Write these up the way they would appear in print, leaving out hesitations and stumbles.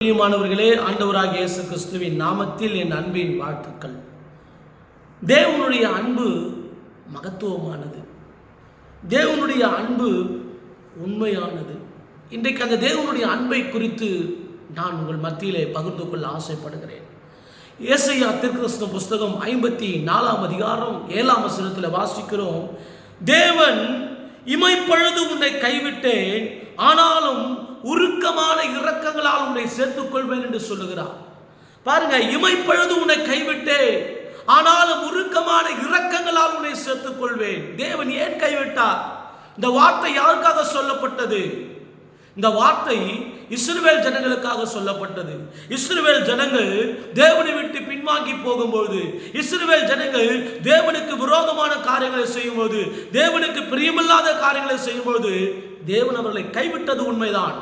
பிரியமானவர்களே, ஆண்டவராகிய இயேசு கிறிஸ்துவின் நாமத்தில் என் அன்பின் வாழ்த்துக்கள். தேவனுடைய அன்பு மகத்துவமானது. தேவனுடைய அன்பு உண்மையானது. இன்றைக்கு அந்த தேவனுடைய அன்பை குறித்து நான் உங்கள் மத்தியிலே பகிர்ந்து கொள்ள ஆசைப்படுகிறேன். ஏசாயா தீர்க்கதரிசன புஸ்தகம் 54 அதிகாரம் 7 வசனத்தில் வாசிக்கிறோம். தேவன் இமைப்பொழுது உன்னை கைவிட்டேன், ஆனாலும் உருக்கமான இரக்கங்களால் உன்னை சேர்த்துக் கொள்வேன் என்று சொல்லுகிறார். பாருங்க, இமைப்பொழுது உன்னை கைவிட்டேன், ஆனாலும் உருக்கமான இரக்கங்களால் உன்னை சேர்த்துக் கொள்வேன். தேவன் ஏன் கைவிட்டார்? இந்த வார்த்தை யாருக்காக சொல்லப்பட்டது? இந்த வார்த்தை இஸ்ரவேல் ஜனங்களுக்காக சொல்லப்பட்டது. இஸ்ரவேல் ஜனங்கள் தேவனை விட்டு பின்வாங்கி போகும்போது, இஸ்ரவேல் ஜனங்கள் தேவனுக்கு விரோதமான காரியங்களை செய்யும்போது, தேவனுக்கு பிரியமில்லாத காரியங்களை செய்யும்போது தேவன் அவர்களை கைவிட்டது உண்மைதான்.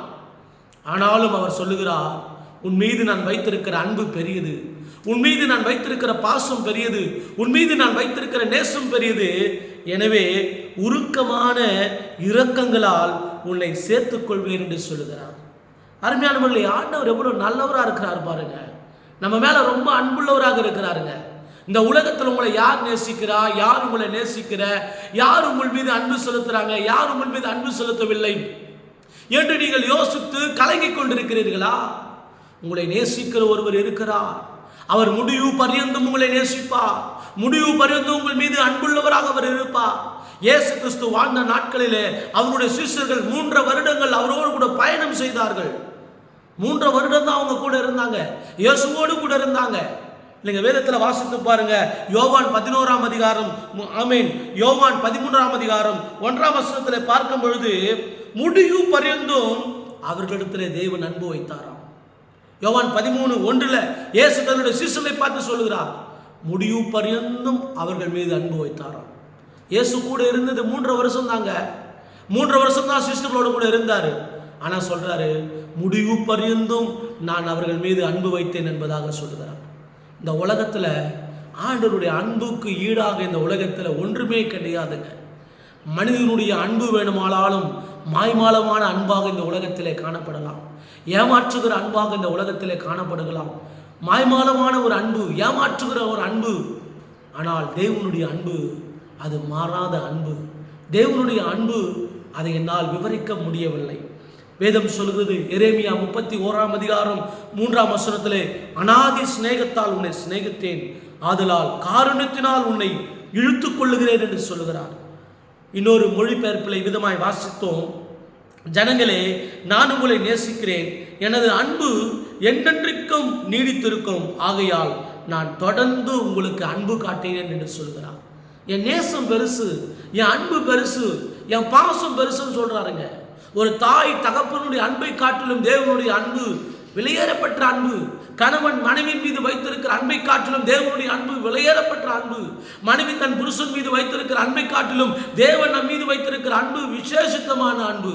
ஆனாலும் அவர் சொல்லுகிறார், உன் மீது நான் வைத்திருக்கிற அன்பு பெரியது, உன் மீது நான் வைத்திருக்கிற பாசம் பெரியது, உன் மீது நான் வைத்திருக்கிற நேசம் பெரியது. எனவே உருக்கமான இரக்கங்களால் உன்னை சேர்த்துக் கொள்வேன் என்று சொல்லுகிறார். அருமையானவர்களே, ஆண்டவர் எவ்வளவு நல்லவராக இருக்கிறார் பாருங்க. நம்ம மேல ரொம்ப அன்புள்ளவராக இருக்கிறாருங்க. இந்த உலகத்தில் உங்களை யார் நேசிக்கிறா, யார் உங்களை நேசிக்கிற, யார் உங்கள் மீது அன்பு செலுத்துறாங்க, யார் உங்கள் மீது அன்பு செலுத்தவில்லை என்று நீங்கள் யோசித்து கலங்கிக் கொண்டிருக்கிறீர்களா? உங்களை நேசிக்கிற ஒருவர் இருக்கிறார். அவர் முடிவு பரியந்தம் உங்களை நேசிப்பார். முடிவு பரியந்தம் உங்கள் மீது அன்புள்ளவராக அவர் இருப்பார். இயேசு கிறிஸ்து வாழ்ந்த நாட்களிலே அவருடைய சீஷர்கள் 3 வருடங்கள் அவரோடு கூட பயணம் செய்தார்கள். 3 வருடம் தான் அவங்க கூட இருந்தாங்க, இயேசுவோடு கூட இருந்தாங்க. நீங்க வேதத்தில் வாசித்து பாருங்க. யோவான் 11 அதிகாரம், யோவான் 13 அதிகாரம் 1 வசனத்தில் பார்க்கும் பொழுது, முடிவு பரியந்தும் அவர்களிடத்திலே தேவன் அன்பு வைத்தாராம். யோவான் 13:1 இயேசு தன்னுடைய சீஷர்களை பார்த்து சொல்லுகிறார், முடிவு பரியந்தும் அவர்கள் மீது அன்பு வைத்தாராம். இயேசு கூட இருந்தது 3 வருஷம் தாங்க. 3 வருஷம் தான் சீஷர்களோடு கூட இருந்தாரு. ஆனா சொல்றாரு, முடிவு பரியந்தும் நான் அவர்கள் மீது அன்பு வைத்தேன் என்பதாக சொல்லுகிறார். இந்த உலகத்துல ஆண்டவருடைய அன்புக்கு ஈடாக இந்த உலகத்துல ஒன்றுமே கிடையாதுங்க. மனிதனுடைய அன்பு வேணுமானாலும் மாய்மாலமான அன்பாக இந்த உலகத்திலே காணப்படலாம். ஏமாற்றுகிற அன்பாக இந்த உலகத்திலே காணப்படலாம். மாய்மாலமான ஒரு அன்பு, ஏமாற்றுகிற ஒரு அன்பு. ஆனால் தேவனுடைய அன்பு அது மாறாத அன்பு. தேவனுடைய அன்பு அதை என்னால் விவரிக்க முடியவில்லை. வேதம் சொல்கிறது, எரேமியா 31 அதிகாரம் 3 வசனத்திலே, அநாதி சிநேகத்தால் உன்னை சிநேகித்தேன், ஆதலால் காருண்யத்தினால் உன்னை இழுத்துக் கொள்ளுகிறேன் என்று சொல்லுகிறார். இன்னொரு மொழிபெயர்ப்பில் விதமாய் வாசித்தோம், ஜனங்களே, நான் உங்களை நேசிக்கிறேன், எனது அன்பு என்றென்றைக்கும் நீடித்திருக்கும், ஆகையால் நான் தொடர்ந்து உங்களுக்கு அன்பு காட்டினேன் என்று சொல்கிறார். என் நேசம் பெருசு, என் அன்பு பெருசு, என் பாசம் பெருசுன்னு சொல்றாருங்க. ஒரு தாய் தகப்பனுடைய அன்பை காட்டிலும் தேவனுடைய அன்பு விலையேறப்பட்ட அன்பு. கணவன் மனைவி மீது வைத்திருக்கிற அன்பை காட்டிலும் தேவனுடைய அன்பு விலையேறப்பட்ட அன்பு. மனைவி தன் புருஷன் மீது வைத்திருக்கிற அன்பை காட்டிலும் தேவன் நம் மீது வைத்திருக்கிற அன்பு விசேஷித்தமான அன்பு.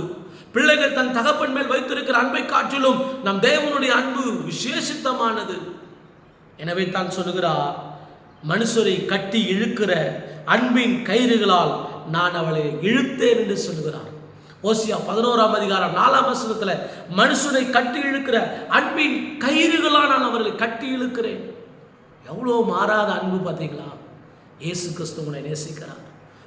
பிள்ளைகள் தன் தகப்பன் மேல் வைத்திருக்கிற அன்பை காட்டிலும் நம் தேவனுடைய அன்பு விசேஷித்தமானது. எனவே தான் சொல்லுகிறார், மனுஷரை கட்டி இழுக்கிற அன்பின் கயிறுகளால் நான் அவளை இழுத்தேன் என்று சொல்லுகிறார். ஓசியா 11 அதிகாரம் 4 வசனத்துல, மனுஷனை கட்டி இழுக்கிற அன்பின் கயிறுகளால் நான் அவர்களை கட்டி இழுக்கிறேன். எவ்வளோ மாறாத அன்பு பார்த்தீங்களா? இயேசு கிறிஸ்து உங்களை நேசிக்கிறார்.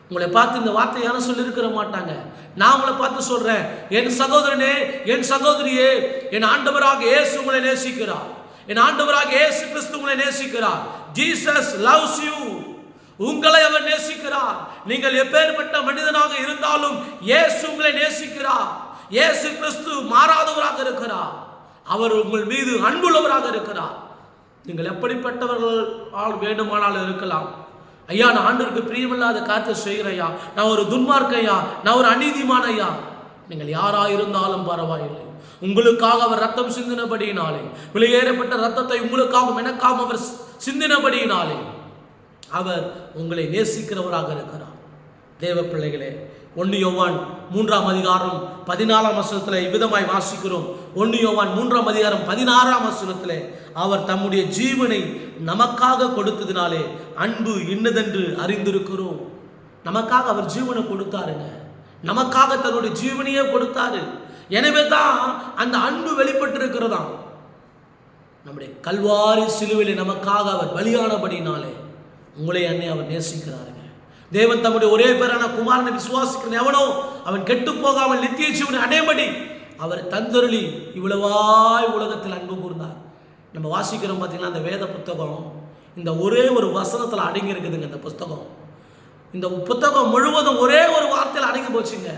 உங்களை பார்த்து இந்த வார்த்தை யாரும் சொல்லியிருக்கிற மாட்டாங்க. நான் உங்களை பார்த்து சொல்றேன், என் சகோதரனே, என் சகோதரியே, என் ஆண்டவராக இயேசு உங்களை நேசிக்கிறார். என் ஆண்டவராக இயேசு கிறிஸ்து உங்களை நேசிக்கிறார். Jesus loves you. உங்களை அவர் நேசிக்கிறார். நீங்கள் எப்பேற்பட்ட மனிதனாக இருந்தாலும் இயேசு உங்களை நேசிக்கிறார். இயேசு கிறிஸ்து மாறாதவராக இருக்கிறார். அவர் உங்கள் மீது அன்புள்ளவராக இருக்கிறார். நீங்கள் எப்படிப்பட்டவர்கள் வேண்டுமானாலும் இருக்கலாம். ஐயா, நான் ஆண்டவருக்கு பிரியமில்லாத காரியத்தை செய்கிறேன் ஐயா, நான் ஒரு துன்மார்க்கையா, நான் ஒரு அநீதிமான ஐயா. நீங்கள் யாராயிருந்தாலும் பரவாயில்லை. உங்களுக்காக அவர் ரத்தம் சிந்தினபடியினாலே, விலையேறப்பட்ட ரத்தத்தை உங்களுக்காகவும் எனக்காகவும் அவர் சிந்தினபடியினாலே அவர் உங்களை நேசிக்கிறவராக இருக்கிறார். தேவ பிள்ளைகளே, 1 யோவான் 3 அதிகாரம் 14 வசனத்தில் இவ்விதமாய் வாசிக்கிறோம். 1 யோவான் 3 அதிகாரம் 16 வசனத்தில், அவர் தம்முடைய ஜீவனை நமக்காக கொடுத்ததினாலே அன்பு இன்னதென்று அறிந்திருக்கிறோம். நமக்காக அவர் ஜீவனை கொடுத்தாருங்க. நமக்காக தன்னுடைய ஜீவனையே கொடுத்தாரு. எனவே தான் அந்த அன்பு வெளிப்பட்டு இருக்கிறதாம். நம்முடைய கல்வாரி சிலுவையிலே நமக்காக அவர் பலியானபடினாலே உங்களை அன்னை அவர் நேசிக்கிறாருங்க. தேவன் தம்முடைய ஒரே பேரான குமாரனை விசுவாசிக்கிற எவனோ அவன் கெட்டு போகாமல் நித்திய ஜீவனை அடையபடி அவர் தந்தருளி இவ்வளவாய் உலகத்தில் அன்பு கூர்ந்தார். நம்ம வாசிக்கிறோம் பார்த்தீங்கன்னா அந்த வேத புத்தகம் இந்த ஒரே ஒரு வசனத்தில் அடங்கி இருக்குதுங்க. இந்த புத்தகம், இந்த புத்தகம் முழுவதும் ஒரே ஒரு வார்த்தையில் அடங்கி போச்சுங்க.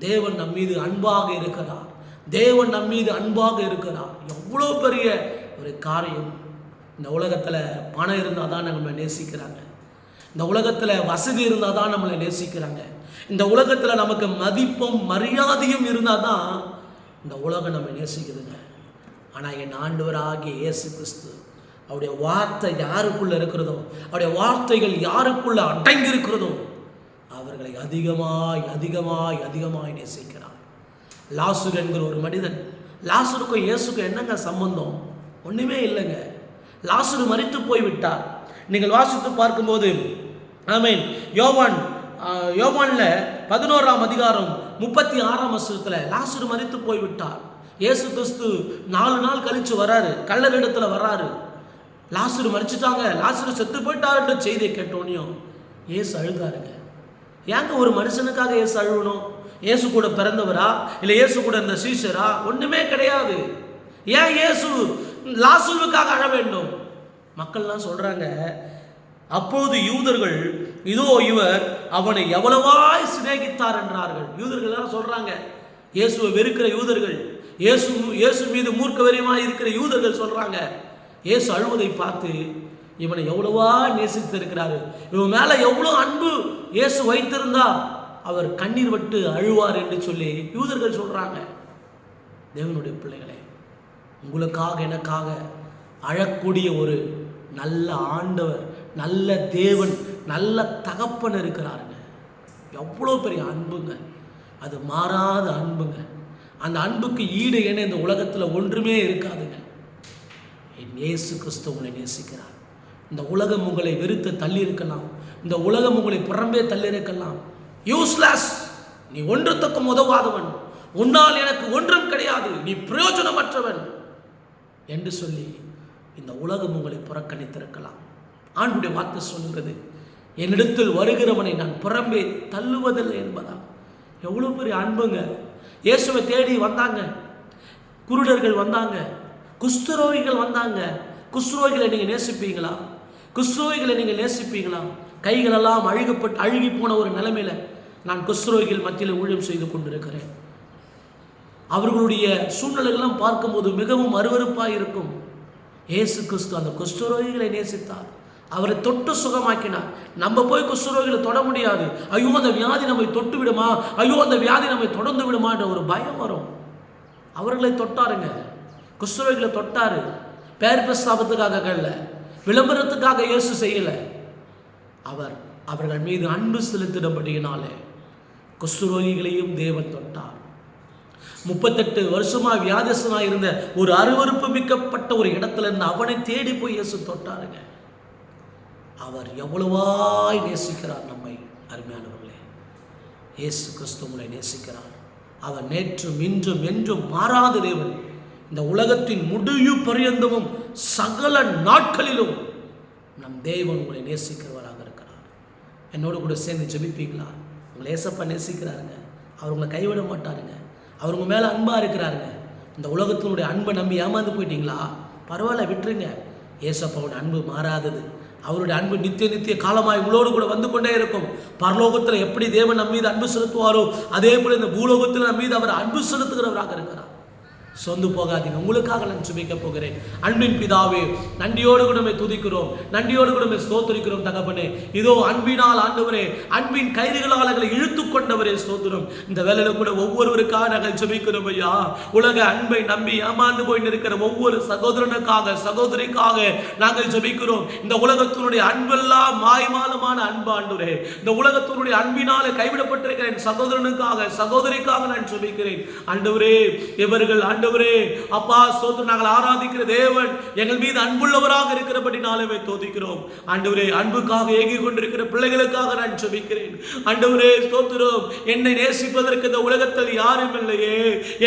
தேவன் நம் மீது அன்பாக இருக்கிறார், தேவன் நம் மீது அன்பாக இருக்கிறார். எவ்வளோ பெரிய ஒரு காரியம். இந்த உலகத்தில் பணம் இருந்தால் தான் நம்மளை நேசிக்கிறாங்க, இந்த உலகத்தில் வசதி இருந்தால் தான் நம்மளை நேசிக்கிறாங்க, இந்த உலகத்தில் நமக்கு மதிப்பும் மரியாதையும் இருந்தால் தான் இந்த உலகம் நம்ம நேசிக்குதுங்க. ஆனால் என் ஆண்டவராகிய இயேசு கிறிஸ்து அவருடைய வார்த்தை யாருக்குள்ளே இருக்கிறதோ, அவருடைய வார்த்தைகள் யாருக்குள்ளே அடங்கி இருக்கிறதோ அவர்களை அதிகமாய் அதிகமாய் அதிகமாய் நேசிக்கிறார். லாசரு என்கிற ஒரு மனிதன், லாசருக்கும் இயேசுக்கும் என்னங்க சம்பந்தம்? ஒன்றுமே இல்லைங்க. லாசரு மரித்து போய்விட்டார். நீங்கள் வாசித்து பார்க்கும்போது ஆமென், யோவான்ல 11ஆம் அதிகாரம் 36ஆம் வசனத்தில் லாசரு மரித்து போய்விட்டார். இயேசு கிறிஸ்து 4 நாள் கழிச்சு வராரு, கல்லறிடத்தில் வராரு. லாசரு மரிச்சுட்டாங்க, லாசரு செத்து போயிட்டாருன்ற செய்தியை கேட்டோன்னையும் இயேசு அழுதாருங்க. ஏங்க ஒரு மனுஷனுக்காக இயேசு அழுவணும்? இயேசு கூட பிறந்தவரா இல்லை இயேசு கூட இந்த சீஷரா? ஒன்றுமே கிடையாது. ஏன் இயேசு லாசருவுக்காக அழ வேண்டும்? மக்கள்லாம் சொல்றாங்க, அப்போது யூதர்கள் இதோ இவர் அவனை எவ்வளவாய் சிநேகித்தார் என்றார்கள். யூதர்கள் எல்லாம் சொல்றாங்க, இயேசுவை வெறுக்கிற யூதர்கள், இயேசு மீது மூர்க்க வெறியமாய் இருக்கிற யூதர்கள் சொல்றாங்க, இயேசு அழுவதை பார்த்து இவனை எவ்வளவா நேசித்து இருக்கிறாரு, இவன் மேல எவ்வளோ அன்பு இயேசு வைத்திருந்தா அவர் கண்ணீர் விட்டு அழுவார் என்று சொல்லி யூதர்கள் சொல்றாங்க. தேவனுடைய பிள்ளைகளே, உங்களுக்காக எனக்காக அழக்கூடிய ஒரு நல்ல ஆண்டவர், நல்ல தேவன், நல்ல தகப்பன் இருக்கிறாருங்க. எவ்வளோ பெரிய அன்புங்க, அது மாறாத அன்புங்க. அந்த அன்புக்கு ஈடு என்ன இந்த உலகத்தில் ஒன்றுமே இருக்காதுங்க. என் இயேசு கிறிஸ்து உங்களை நேசிக்கிறார். இந்த உலகம் உங்களை வெறுத்து தள்ளி இருக்கலாம், இந்த உலகம் உங்களை புறம்பே தள்ளி இருக்கலாம். யூஸ்லெஸ், நீ ஒன்றுத்துக்கும் உதவாதவன், உன்னால் எனக்கு ஒன்றும் கிடையாது, நீ பிரயோஜனமற்றவன் என்று சொல்லி இந்த உலகம் உங்களை புறக்கணித்திருக்கலாம். ஆண்டுடைய வார்த்தை சொல்லுகிறது, என்னிடத்தில் வருகிறவனை நான் புறம்பே தள்ளுவதில்லை என்பதா. எவ்வளோ பெரிய அன்புங்க. இயேசுவை தேடி வந்தாங்க, குருடர்கள் வந்தாங்க, குஷ்டரோகிகள் வந்தாங்க. குஷ்டரோகிகளை நீங்கள் நேசிப்பீங்களா? குஷ்டரோகிகளை நீங்கள் நேசிப்பீங்களா? கைகளெல்லாம் அழுகி போன ஒரு நிலைமையில் நான் குஷ்டரோகிகள் மத்தியில் ஊழியம் செய்து கொண்டிருக்கிறேன். அவர்களுடைய சூழ்நிலைகள்லாம் பார்க்கும்போது மிகவும் அருவருப்பாக இருக்கும். இயேசு கிறிஸ்து அந்த குஷ்டரோகிகளை நேசித்தார், அவரை தொட்டு சுகமாக்கினார். நம்ம போய் குஷ்டரோகிகளை தொட முடியாது. ஐயோ அந்த வியாதி நம்மை தொட்டு விடுமா, ஐயோ அந்த வியாதி நம்மை தொடர்ந்து விடுமா என்ற ஒரு பயம் வரும். அவர்களை தொட்டாருங்க, குஷ்டரோகிகளை தொட்டாரு. பேர் பிரஸ்தாபத்துக்காக இல்லை, விளம்பரத்துக்காக இயேசு செய்யலை. அவர்கள் மீது அன்பு செலுத்தினபடியினாலே குஷ்டரோகிகளையும் தேவன் தொட்டார். 38 வருஷமா வியாதிசனாக இருந்த ஒரு அருவருப்பு மிக்கப்பட்ட ஒரு இடத்துல இருந்து அவனை தேடி போய் இயேசு தொட்டாருங்க. அவர் எவ்வளவாய் நேசிக்கிறார் நம்மை. அருமையானவர்களே, இயேசு கிறிஸ்து உங்களை நேசிக்கிறார். அவர் நேற்றும் இன்றும் என்றும் மாறாத தேவன். இந்த உலகத்தின் முடிவு பரியந்தமும் சகல நாட்களிலும் நம் தேவன் உங்களை நேசிக்கிறவராக இருக்கிறார். என்னோடு கூட சேர்ந்து ஜெபிப்பீங்களா? உங்களை ஏசப்பா நேசிக்கிறாருங்க, அவர் உங்களை கைவிட மாட்டாருங்க, அவர் உங்கள் மேலே அன்பாக இருக்கிறாருங்க. இந்த உலகத்தினுடைய அன்பை நம்பி ஏமாந்து போயிட்டீங்களா? பரவாயில்ல, விட்டுருங்க. ஏசப்பாவோட அன்பு மாறாதது. அவருடைய அன்பு நித்திய காலமாய் உங்களோடு கூட வந்து கொண்டே இருக்கும். பரலோகத்தில் எப்படி தேவன் நம் மீது அன்பு செலுத்துவாரோ அதே போல இந்த பூலோகத்தில் நம் மீது அவர் அன்பு செலுத்துகிறவராக இருக்கிறார். சொந்து போகாதீங்க. உங்களுக்காக நான் சுபிக்க போகிறேன். அன்பின் பிதாவே, நன்றியோடு கூட துதிக்கிறோம், நன்றியோடு கூட ஸ்தோத்திரிக்கிறோம் தகப்பனே. இதோ அன்பினால் ஆண்டவரே, அன்பின் கைதிகளால் எங்களை இழுத்து கொண்டவரே ஸ்தோத்திரம். இந்த வேலையில கூட ஒவ்வொருவருக்காக நாங்கள் சுபிக்கிறோம் ஐயா. உலக அன்பை நம்பி ஏமாந்து போய் இருக்கிற ஒவ்வொரு சகோதரனுக்காக சகோதரிக்காக நாங்கள் ஜெபிக்கிறோம். இந்த உலகத்தினுடைய அன்பெல்லாம் மாய்மாலமான அன்பு ஆண்டவரே, இந்த உலகத்தினுடைய அன்பினால கைவிடப்பட்டிருக்கிற என் சகோதரனுக்காக சகோதரிக்காக நான் ஜெபிக்கிறேன் ஆண்டவரே. இவர்கள் ஆண்டவரே ஆண்டவரே அப்பா ஸ்தோத்திரம், நாங்கள் ஆராதிக்கிற தேவன் எங்கள் மீது அன்புள்ளவராக இருக்கிறபடினாலே தோதிக்கிறோம். ஆண்டவரே, அன்புக்காக ஏங்கிக் கொண்டிருக்கிற பிள்ளைகளுக்காக நான் ஜெபிக்கிறேன். ஆண்டவரே ஸ்தோத்திரம், என்னை நேசிப்பதற்கு இந்த உலகத்தில் யாரும் இல்லையே,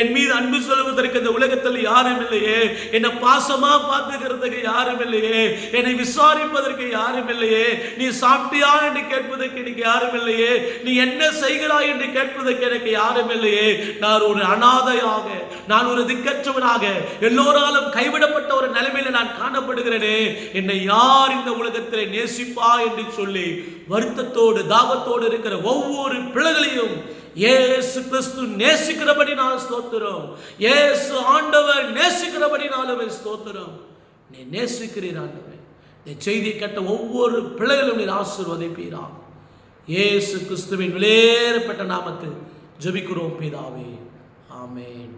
என் மீது அன்பு சொல்வதற்கு இந்த உலகத்தில் யாரும் இல்லையே, என்னை பாசமா பார்த்துக்கிறதுக்கு யாரும் இல்லையே, என்னை விசாரிப்பதற்கு யாரும் இல்லையே, நீ சாப்பிட்டியா என்று கேட்பதற்கு எனக்கு யாரும் இல்லையே, நீ என்ன செய்கிறாய் என்று கேட்பதற்கு எனக்கு யாரும் இல்லையே, நான் ஒரு அனாதையாக, நான் ஒரு திக்கற்றவனாக, எல்லோராலும் கைவிடப்பட்ட ஒரு நிலைமையில நான் காணப்படுகிறேனே, என்னை யார் இந்த உலகத்திலே நேசிப்பா என்று சொல்லி வருத்தத்தோடு தாகத்தோடு இருக்கிற ஒவ்வொரு பிள்ளைகளையும் இயேசு கிறிஸ்து நேசிக்கிறபடி நான் ஸ்தோத்திரம். இயேசு ஆண்டவர் நேசிக்கிறபடினாலே ஸ்தோத்திரம். நீ நேசிக்கிறீர் ஆண்டவரே. இந்த செய்தியை கேட்ட ஒவ்வொரு பிள்ளைகளும் நீர் ஆசீர்வதிப்பீராக. இயேசு கிறிஸ்துவின் விலையேறப்பட்ட நாமத்தில் ஜெபிக்கிறோம் பிதாவே. ஆமென்.